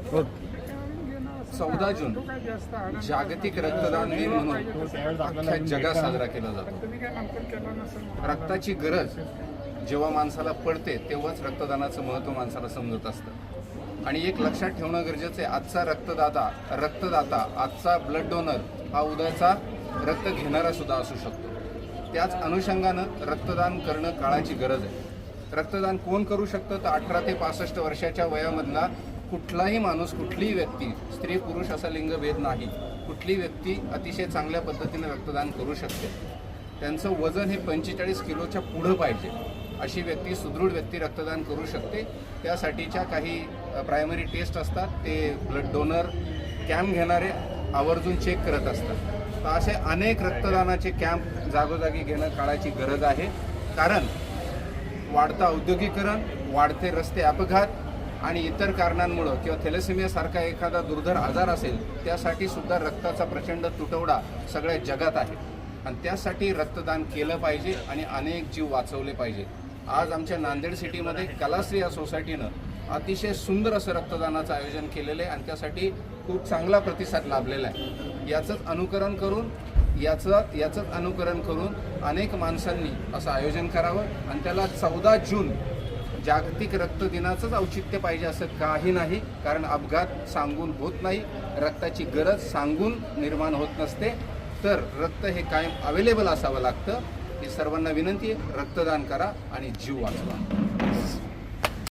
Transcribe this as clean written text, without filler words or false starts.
14 जून जागतिक रक्तदान दिन म्हणून अख्ख्या जगात साजरा केला जातो। रक्ताची गरज जेव्हा माणसाला पडते तेव्हाच रक्तदानाचं महत्त्व माणसाला समजत असतं। आणि एक लक्षात ठेवणं गरजेचं आहे, आजचा रक्तदाता आजचा ब्लड डोनर हा उद्याचा रक्त घेणारा सुद्धा असू शकतो। त्याच अनुषंगानं रक्तदान करणं काळाची गरज आहे। रक्तदान कोण करू शकतं तर 18 ते 65 वर्षाच्या वयामधला कुठलाही माणूस, कुठलीही व्यक्ती, स्त्री पुरुष असा लिंगभेद नाही, कुठलीही व्यक्ती अतिशय चांगल्या पद्धतीने रक्तदान करू शकते। त्यांचं वजन हे 45 किलोच्या पुढं पाहिजे अशी व्यक्ती, सुदृढ व्यक्ती रक्तदान करू शकते। त्यासाठीच्या काही प्रायमरी टेस्ट असतात, ते ब्लड डोनर कॅम्प घेणारे आवर्जून चेक करत असतात। तर असे अनेक रक्तदानाचे कॅम्प जागोजागी घेणं काळाची गरज आहे, कारण वाढतं औद्योगिकरण, वाढते रस्ते अपघात आणि इतर कारणांमुळं किंवा थॅलेसेमियासारखा एखादा दुर्धर आजार असेल त्यासाठी सुद्धा रक्ताचा प्रचंड तुटवडा सगळ्या जगात आहे आणि त्यासाठी रक्तदान केलं पाहिजे आणि अनेक जीव वाचवले पाहिजे। आज आमच्या नांदेड सिटीमध्ये कलाश्री या सोसायटीनं अतिशय सुंदर असं रक्तदानाचं आयोजन केलेलं आहे आणि त्यासाठी खूप चांगला प्रतिसाद लाभलेला आहे। याचंच अनुकरण करून अनेक माणसांनी असं आयोजन करावं आणि त्याला 14 जून जागतिक रक्त दिनाचंच औचित्य पाहिजे असं काही नाही, कारण अपघात सांगून होत नाही, रक्ताची गरज सांगून निर्माण होत नसते, तर रक्त हे कायम अवेलेबल असावं लागतं। ही सर्वांना विनंती आहे, रक्तदान करा आणि जीव वाचवा।